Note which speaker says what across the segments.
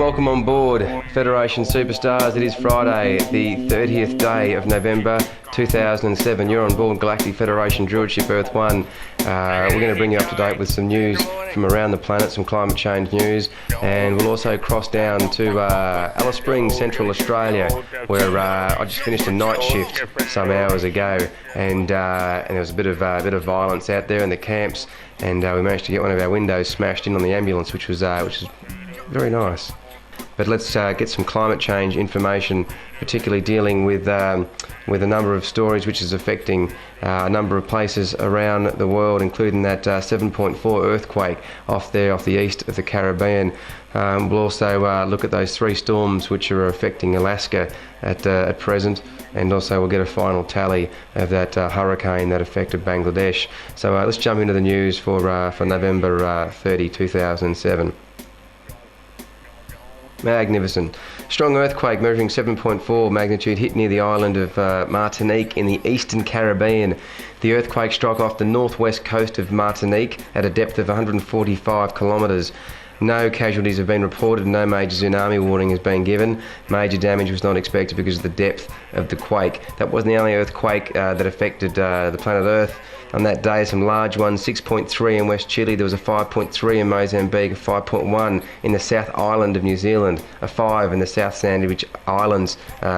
Speaker 1: welcome on board Federation Superstars. It is Friday, the 30th day of November 2007. You're on board Galactic Federation Druid Ship Earth 1. We're going to bring you up to date with some news from around the planet, some climate change news, and we'll also cross down to Alice Springs, Central Australia, where I just finished a night shift some hours ago, and there was a bit of violence out there in the camps, and we managed to get one of our windows smashed in on the ambulance, which was very nice. But let's get some climate change information, particularly dealing with a number of stories which is affecting a number of places around the world, including that 7.4 earthquake off the east of the Caribbean. We'll also look at those 3 storms which are affecting Alaska at present, and also we'll get a final tally of that hurricane that affected Bangladesh. So let's jump into the news for November 30, 2007. Magnificent. Strong earthquake measuring 7.4 magnitude hit near the island of Martinique in the eastern Caribbean. The earthquake struck off the northwest coast of Martinique at a depth of 145 kilometres. No casualties have been reported, no major tsunami warning has been given. Major damage was not expected because of the depth of the quake. That wasn't the only earthquake that affected the planet Earth. On that day, some large ones, 6.3 in West Chile, there was a 5.3 in Mozambique, a 5.1 in the South Island of New Zealand, a 5 in the South Sandwich Islands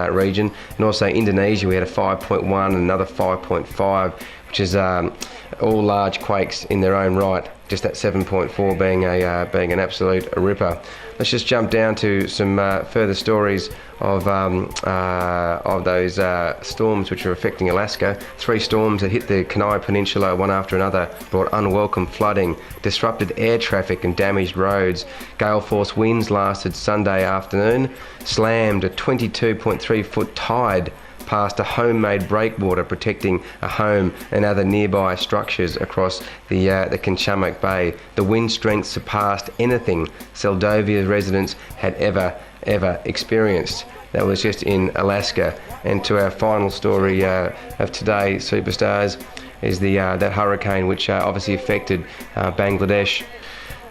Speaker 1: region, and also Indonesia we had a 5.1 and another 5.5, which is all large quakes in their own right. Just that 7.4 being an absolute ripper. Let's just jump down to some further stories of those storms which are affecting Alaska. 3 storms that hit the Kenai Peninsula one after another brought unwelcome flooding, disrupted air traffic and damaged roads. Gale force winds lasted Sunday afternoon, slammed a 22.3 foot tide past a homemade breakwater protecting a home and other nearby structures across the Kinchamak Bay. The wind strength surpassed anything Seldovia residents had ever experienced. That was just in Alaska. And to our final story of today, Superstars, is that hurricane which obviously affected Bangladesh.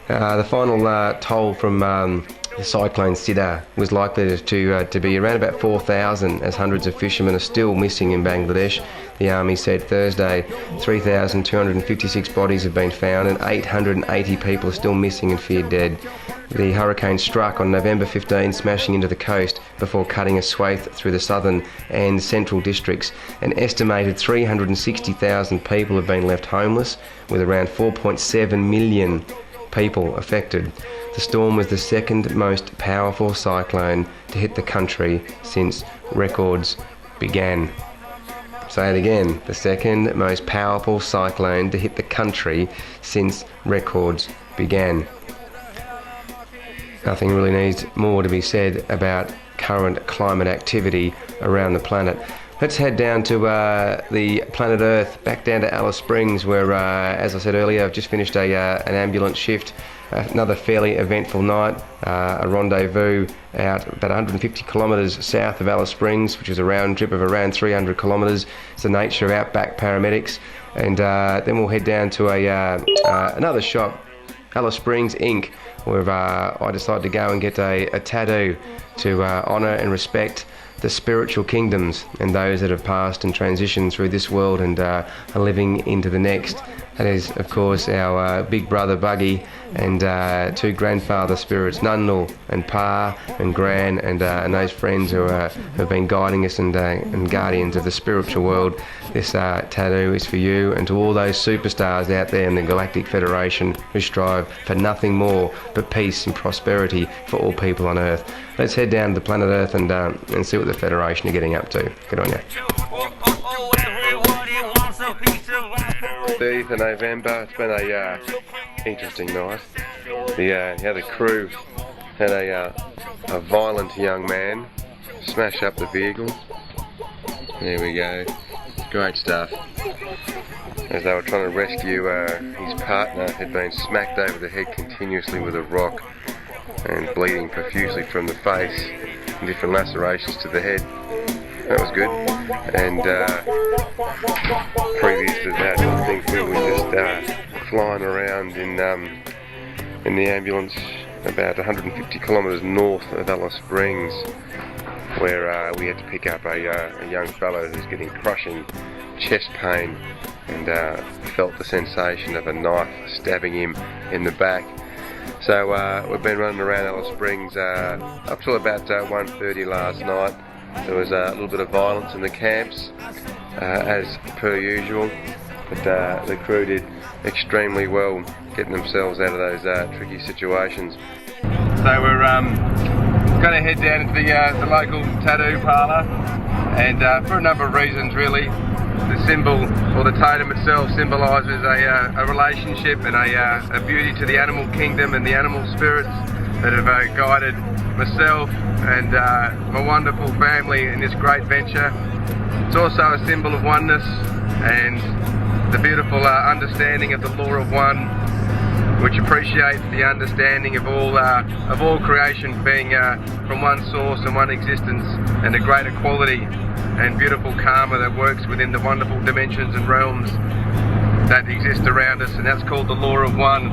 Speaker 1: The final toll from the cyclone Sidar was likely to be around about 4,000, as hundreds of fishermen are still missing in Bangladesh. The army said Thursday 3,256 bodies have been found and 880 people are still missing and feared dead. The hurricane struck on November 15, smashing into the coast before cutting a swathe through the southern and central districts. An estimated 360,000 people have been left homeless, with around 4.7 million people affected. The storm was the second most powerful cyclone to hit the country since records began. Say it again, the second most powerful cyclone to hit the country since records began. Nothing really needs more to be said about current climate activity around the planet. Let's head down to the planet Earth, back down to Alice Springs, where, as I said earlier, I've just finished an ambulance shift. Another fairly eventful night, a rendezvous out about 150 kilometres south of Alice Springs, which is a round trip of around 300 kilometres. It's the nature of outback paramedics. And then we'll head down to another shop, Alice Springs Inc., where I decided to go and get a tattoo to honour and respect the spiritual kingdoms and those that have passed and transitioned through this world and are living into the next. That is, of course, our big brother Buggy and 2 grandfather spirits, Nunnu and Pa and Gran, and those friends who have been guiding us and guardians of the spiritual world. This tattoo is for you and to all those superstars out there in the Galactic Federation who strive for nothing more but peace and prosperity for all people on Earth. Let's head down to the planet Earth and see what the Federation are getting up to. Good on you. 30th of November, it's been a interesting night. The crew had a violent young man smash up the vehicle. There we go, great stuff. As they were trying to rescue his partner, had been smacked over the head continuously with a rock and bleeding profusely from the face and different lacerations to the head. That was good. And previous to that, I think we were just flying around in the ambulance about 150 kilometres north of Alice Springs, where we had to pick up a young fellow who's getting crushing chest pain and felt the sensation of a knife stabbing him in the back. So we've been running around Alice Springs up till about 1:30 last night. There was a little bit of violence in the camps, as per usual, but the crew did extremely well getting themselves out of those tricky situations. So we're going to head down into the local tattoo parlour, and for a number of reasons really. The symbol, or the totem itself, symbolises a relationship and a beauty to the animal kingdom and the animal spirits that have guided myself and my wonderful family in this great venture. It's also a symbol of oneness and the beautiful understanding of the law of one, which appreciates the understanding of all creation being from one source and one existence, and a great equality and beautiful karma that works within the wonderful dimensions and realms that exist around us, and that's called the law of one.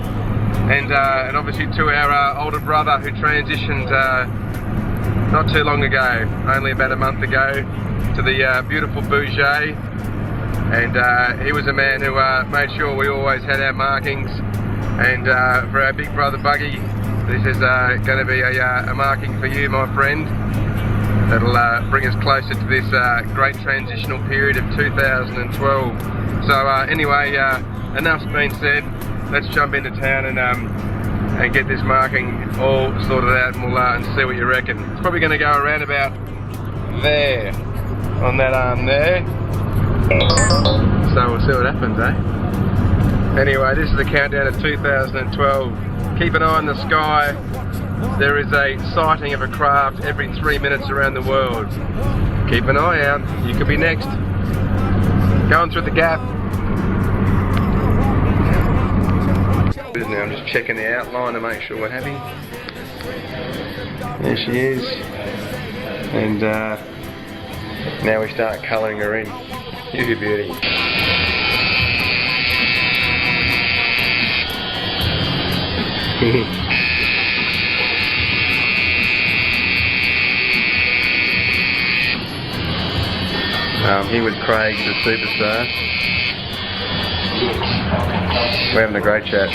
Speaker 1: And obviously to our older brother who transitioned not too long ago, only about a month ago, to the beautiful Bouger. And he was a man who made sure we always had our markings. And for our big brother Buggy, this is going to be a marking for you, my friend. That'll bring us closer to this great transitional period of 2012. So anyway, enough's been said. Let's jump into town and get this marking all sorted out, and we'll and see what you reckon. It's probably going to go around about there, on that arm there. So we'll see what happens, eh? Anyway, this is the countdown of 2012. Keep an eye on the sky. There is a sighting of a craft every 3 minutes around the world. Keep an eye out. You could be next. Going through the gap. Now I'm just checking the outline to make sure we're happy. There she is. And now we start colouring her in. Here's your beauty. Here with Craig, the superstar. We're having a great chat.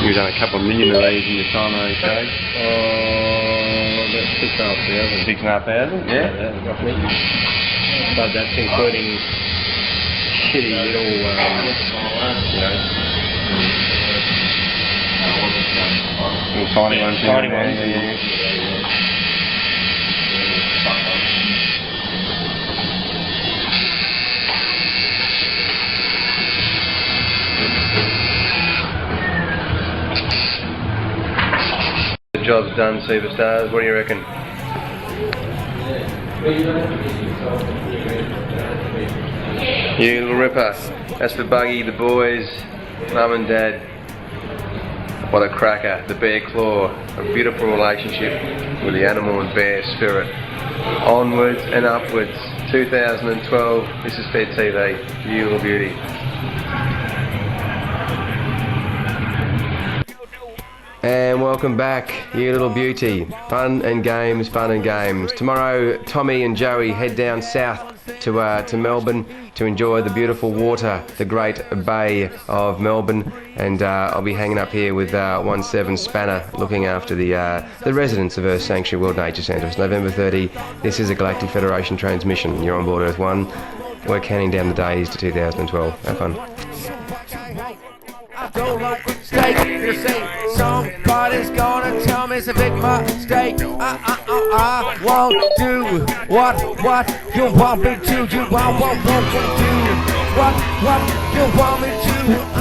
Speaker 1: You've done a couple of million of these in your time, okay?
Speaker 2: About 6,500.
Speaker 1: 6,500? Yeah.
Speaker 2: Roughly. But that's including shitty little,
Speaker 1: little tiny ones.
Speaker 2: Tiny ones.
Speaker 1: The job's done, superstars. What do you reckon? You little ripper. That's for Buggy, the boys, Mum and Dad. What a cracker. The bear claw. A beautiful relationship with the animal and bear spirit. Onwards and upwards. 2012. This is Fed TV. You little beauty. And welcome back, you little beauty. Fun and games, fun and games. Tomorrow, Tommy and Joey head down south to Melbourne to enjoy the beautiful water, the Great Bay of Melbourne. And I'll be hanging up here with 17 Spanner, looking after the residents of Earth Sanctuary World Nature Centre. It's November 30. This is a Galactic Federation transmission. You're on board Earth 1. We're counting down the days to 2012. Have fun.
Speaker 3: I don't like steak. You say somebody's gonna tell me it's a big mistake. I won't do what you want me to. You won't do what you want me to.